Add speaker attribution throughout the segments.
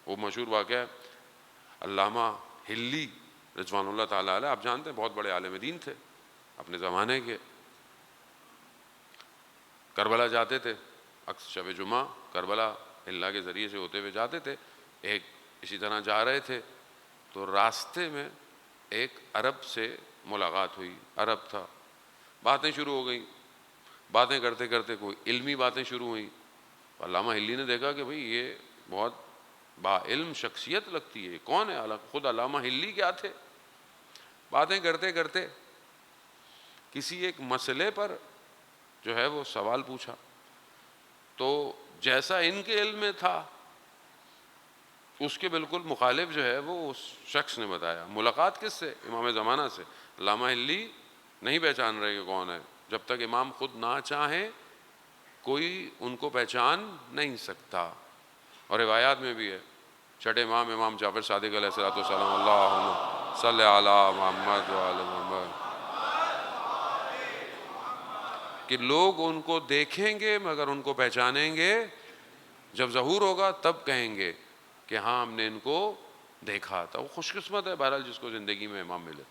Speaker 1: وہ مشہور واقعہ ہے علامہ ہلی رضوان اللہ تعالیٰ علیہ، آپ جانتے ہیں بہت بڑے عالم دین تھے اپنے زمانے کے، کربلا جاتے تھے اکثر شب جمعہ، کربلا اللہ کے ذریعے سے ہوتے ہوئے جاتے تھے. ایک اسی طرح جا رہے تھے تو راستے میں ایک عرب سے ملاقات ہوئی، عرب تھا، باتیں شروع ہو گئیں، باتیں کرتے کرتے کوئی علمی باتیں شروع ہوئیں. علامہ ہلی نے دیکھا کہ بھئی یہ بہت با علم شخصیت لگتی ہے، کون ہے؟ خود علامہ ہلی کیا تھے. باتیں کرتے کرتے کسی ایک مسئلے پر جو ہے وہ سوال پوچھا، تو جیسا ان کے علم میں تھا اس کے بالکل مخالف جو ہے وہ اس شخص نے بتایا. ملاقات کس سے؟ امام زمانہ سے. علامہ ہلی نہیں پہچان رہے کہ کون ہے، جب تک امام خود نہ چاہیں کوئی ان کو پہچان نہیں سکتا. اور روایات میں بھی ہے چھٹے امام امام جعفر صادق علیہ الصلوۃ والسلام، اللہم صلی علی محمد وعلی محمد، کہ لوگ ان کو دیکھیں گے مگر ان کو پہچانیں گے جب ظہور ہوگا، تب کہیں گے کہ ہاں ہم نے ان کو دیکھا تھا. وہ خوش قسمت ہے بہرحال جس کو زندگی میں امام ملے.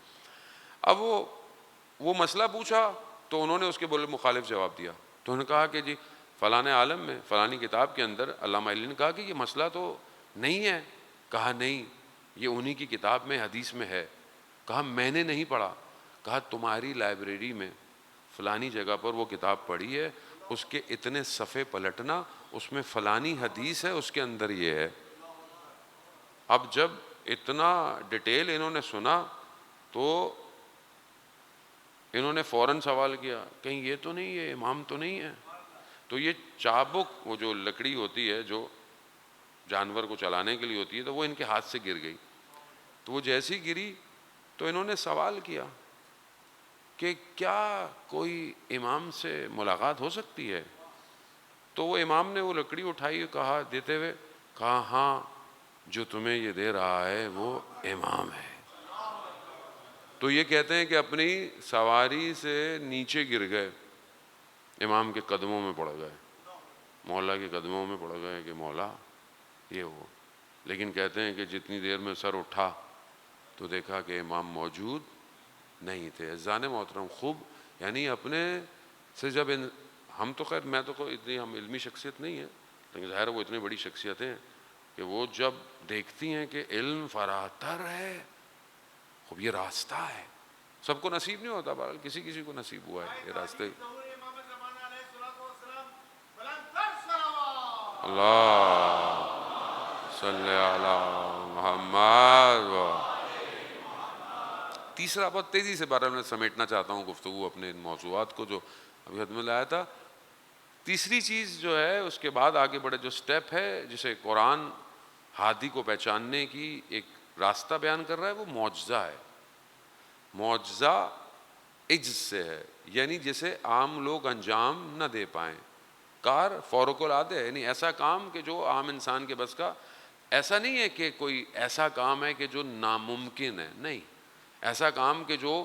Speaker 1: اب وہ مسئلہ پوچھا تو انہوں نے اس کے بولے مخالف جواب دیا. تو انہوں نے کہا کہ جی فلاں عالم میں فلانی کتاب کے اندر علامہ علی نے کہا کہ یہ مسئلہ تو نہیں ہے. کہا نہیں، یہ انہی کی کتاب میں حدیث میں ہے. کہا میں نے نہیں پڑھا. کہا تمہاری لائبریری میں فلانی جگہ پر وہ کتاب پڑھی ہے، اس کے اتنے صفحے پلٹنا، اس میں فلانی حدیث ہے، اس کے اندر یہ ہے. اب جب اتنا ڈیٹیل انہوں نے سنا تو انہوں نے فوراً سوال کیا کہیں یہ تو نہیں، یہ امام تو نہیں ہے. تو یہ چابک، وہ جو لکڑی ہوتی ہے جو جانور کو چلانے کے لیے ہوتی ہے، تو وہ ان کے ہاتھ سے گر گئی. تو وہ جیسی گری تو انہوں نے سوال کیا کہ کیا کوئی امام سے ملاقات ہو سکتی ہے؟ تو وہ امام نے وہ لکڑی اٹھائی، کہا دیتے ہوئے، کہا ہاں جو تمہیں یہ دے رہا ہے وہ امام ہے. تو یہ کہتے ہیں کہ اپنی سواری سے نیچے گر گئے، امام کے قدموں میں پڑ گئے، مولا کے قدموں میں پڑ گئے کہ مولا یہ ہو. لیکن کہتے ہیں کہ جتنی دیر میں سر اٹھا تو دیکھا کہ امام موجود نہیں تھے. عزیزان محترم، خوب یعنی اپنے سے جب ہم تو خیر میں تو کوئی اتنی ہم علمی شخصیت نہیں ہے، لیکن ظاہر وہ اتنی بڑی شخصیتیں ہیں کہ وہ جب دیکھتی ہیں کہ علم فراتر ہے، خوب یہ راستہ ہے، سب کو نصیب نہیں ہوتا، بہرحال کسی کسی کو نصیب ہوا ہے یہ راستے. اللہ صلی علی محمد. تیسرا بہت تیزی سے بارہ میں سمیٹنا چاہتا ہوں گفتگو اپنے ان موضوعات کو جو ابھی حد میں لایا تھا. تیسری چیز جو ہے اس کے بعد آگے بڑے جو سٹیپ ہے جسے قرآن ہادی کو پہچاننے کی ایک راستہ بیان کر رہا ہے، وہ معجزہ ہے. معجزہ عجز سے ہے، یعنی جسے عام لوگ انجام نہ دے پائیں. کار فوق العادہ ہے، یعنی ایسا کام کہ جو عام انسان کے بس کا، ایسا نہیں ہے کہ کوئی ایسا کام ہے کہ جو ناممکن ہے، نہیں، ایسا کام کہ جو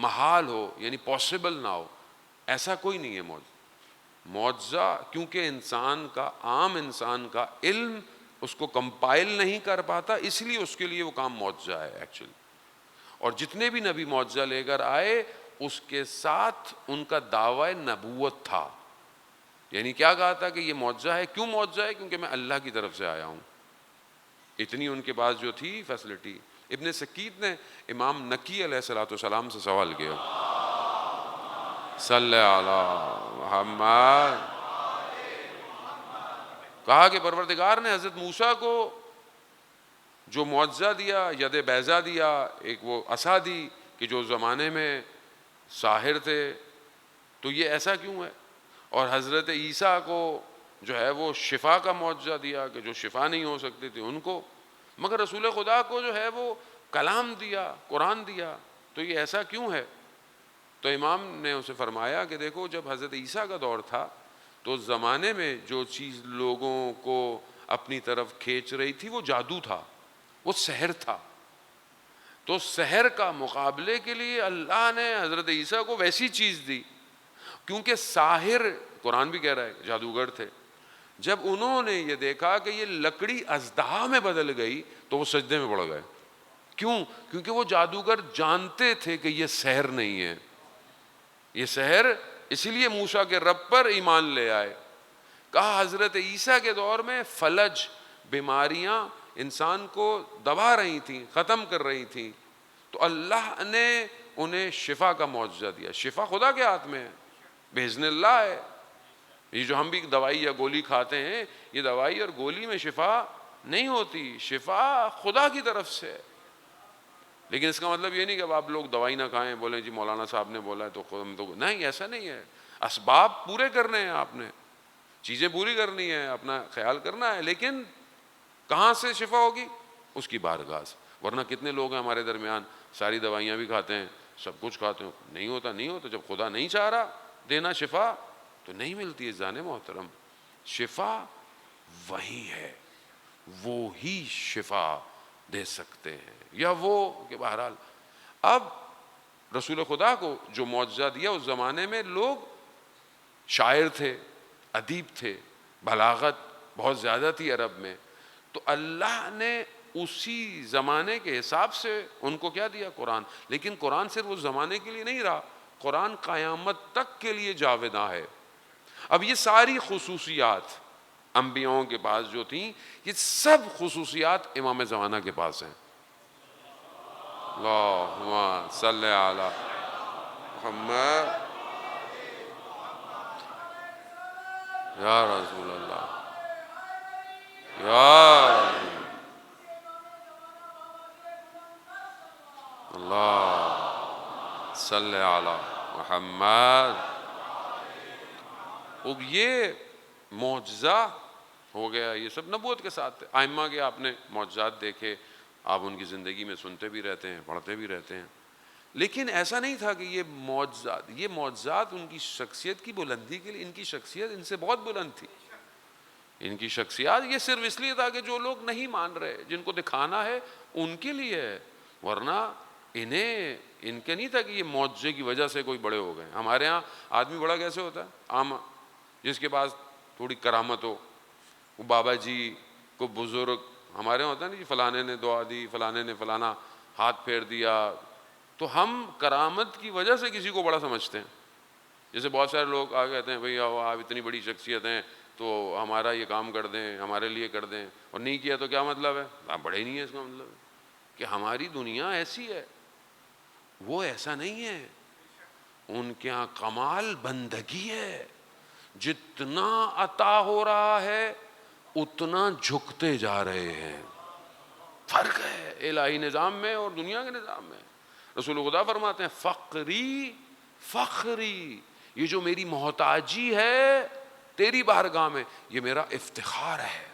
Speaker 1: محال ہو یعنی پاسبل نہ ہو، ایسا کوئی نہیں ہے. معجزہ کیونکہ انسان کا، عام انسان کا علم اس کو کمپائل نہیں کر پاتا، اس لیے اس کے لیے وہ کام معجزہ ہے ایکچولی. اور جتنے بھی نبی معجزہ لے کر آئے اس کے ساتھ ان کا دعوی نبوت تھا. یعنی کیا کہا تھا کہ یہ معجزہ ہے. کیوں معجزہ ہے؟ کیونکہ میں اللہ کی طرف سے آیا ہوں. اتنی ان کے پاس جو تھی فیسلٹی. ابن سکیت نے امام نقی علیہ الصلوۃ والسلام سے سوال کیا، صلی علی محمد، کہا کہ پروردگار نے حضرت موسیٰ کو جو معجزہ دیا، ید بیضا دیا، ایک وہ عصا دی کہ جو زمانے میں ساحر تھے، تو یہ ایسا کیوں ہے؟ اور حضرت عیسیٰ کو جو ہے وہ شفا کا معجزہ دیا کہ جو شفا نہیں ہو سکتی تھی ان کو، مگر رسول خدا کو جو ہے وہ کلام دیا، قرآن دیا، تو یہ ایسا کیوں ہے؟ تو امام نے اسے فرمایا کہ دیکھو جب حضرت عیسیٰ کا دور تھا تو اس زمانے میں جو چیز لوگوں کو اپنی طرف کھینچ رہی تھی وہ جادو تھا، وہ سحر تھا. تو سحر کا مقابلے کے لیے اللہ نے حضرت عیسیٰ کو ویسی چیز دی، کیونکہ ساحر، قرآن بھی کہہ رہا ہے جادوگر تھے. جب انہوں نے یہ دیکھا کہ یہ لکڑی اژدہا میں بدل گئی تو وہ سجدے میں پڑ گئے. کیوں؟ کیونکہ وہ جادوگر جانتے تھے کہ یہ سحر نہیں ہے, یہ سحر, اسی لیے موسیٰ کے رب پر ایمان لے آئے. کہا حضرت عیسیٰ کے دور میں فلج, بیماریاں انسان کو دبا رہی تھیں, ختم کر رہی تھیں, تو اللہ نے انہیں شفا کا معجزہ دیا. شفا خدا کے ہاتھ میں ہے, باذن اللہ ہے. یہ جو ہم بھی دوائی یا گولی کھاتے ہیں, یہ دوائی اور گولی میں شفا نہیں ہوتی, شفا خدا کی طرف سے ہے. لیکن اس کا مطلب یہ نہیں کہ اب آپ لوگ دوائی نہ کھائیں, بولیں جی مولانا صاحب نے بولا ہے تو ہم تو نہیں, ایسا نہیں ہے. اسباب پورے کرنے ہیں, آپ نے چیزیں پوری کرنی ہے, اپنا خیال کرنا ہے, لیکن کہاں سے شفا ہوگی؟ اس کی بارگاہ سے. ورنہ کتنے لوگ ہیں ہمارے درمیان, ساری دوائیاں بھی کھاتے ہیں, سب کچھ کھاتے ہیں, نہیں ہوتا, نہیں ہوتا. جب خدا نہیں چاہ رہا دینا شفا تو نہیں ملتی ہے. جان محترم, شفا وہی ہے, وہی شفا دے سکتے ہیں, یا وہ کہ بہرحال. اب رسول خدا کو جو معجزہ دیا, اس زمانے میں لوگ شاعر تھے, ادیب تھے, بلاغت بہت زیادہ تھی عرب میں, تو اللہ نے اسی زمانے کے حساب سے ان کو کیا دیا؟ قرآن. لیکن قرآن صرف اس زمانے کے لیے نہیں رہا, قرآن قیامت تک کے لیے جاوداں ہے. اب یہ ساری خصوصیات انبیاؤں کے پاس جو تھیں, یہ سب خصوصیات امام زمانہ کے پاس ہیں. اللہم صلی علی محمد یا رسول اللہ, یا اللہ صلی علی محمد. اب یہ معجزہ ہو گیا, یہ سب نبوت کے ساتھ. ائمہ کے آپ نے معجزات دیکھے, آپ ان کی زندگی میں سنتے بھی رہتے ہیں, پڑھتے بھی رہتے ہیں. لیکن ایسا نہیں تھا کہ یہ معجزات ان کی شخصیت کی بلندی کے لیے, ان کی شخصیت ان سے بہت بلند تھی. ان کی شخصیت یہ صرف اس لیے تھا کہ جو لوگ نہیں مان رہے, جن کو دکھانا ہے, ان کے لیے ہے. ورنہ ان کے نہیں تھا کہ یہ معجزے کی وجہ سے کوئی بڑے ہو گئے. ہمارے ہاں آدمی بڑا کیسے ہوتا ہے؟ عام جس کے پاس تھوڑی کرامت ہو, وہ بابا جی کو بزرگ, ہمارے یہاں ہوتا ہے نا جی فلانے نے دعا دی, فلانے نے فلانا ہاتھ پھیر دیا, تو ہم کرامت کی وجہ سے کسی کو بڑا سمجھتے ہیں. جیسے بہت سارے لوگ آ کہتے ہیں بھئی آپ اتنی بڑی شخصیت ہیں تو ہمارا یہ کام کر دیں, ہمارے لیے کر دیں, اور نہیں کیا تو کیا مطلب ہے؟ آپ بڑے ہی نہیں ہیں. اس کا مطلب ہے کہ ہماری دنیا ایسی ہے, وہ ایسا نہیں ہے. ان کے یہاں کمال بندگی ہے, جتنا عطا ہو رہا ہے اتنا جھکتے جا رہے ہیں. فرق ہے الہی نظام میں اور دنیا کے نظام میں. رسول خدا فرماتے ہیں فقری فخری, یہ جو میری محتاجی ہے تیری بارگاہ میں, یہ میرا افتخار ہے.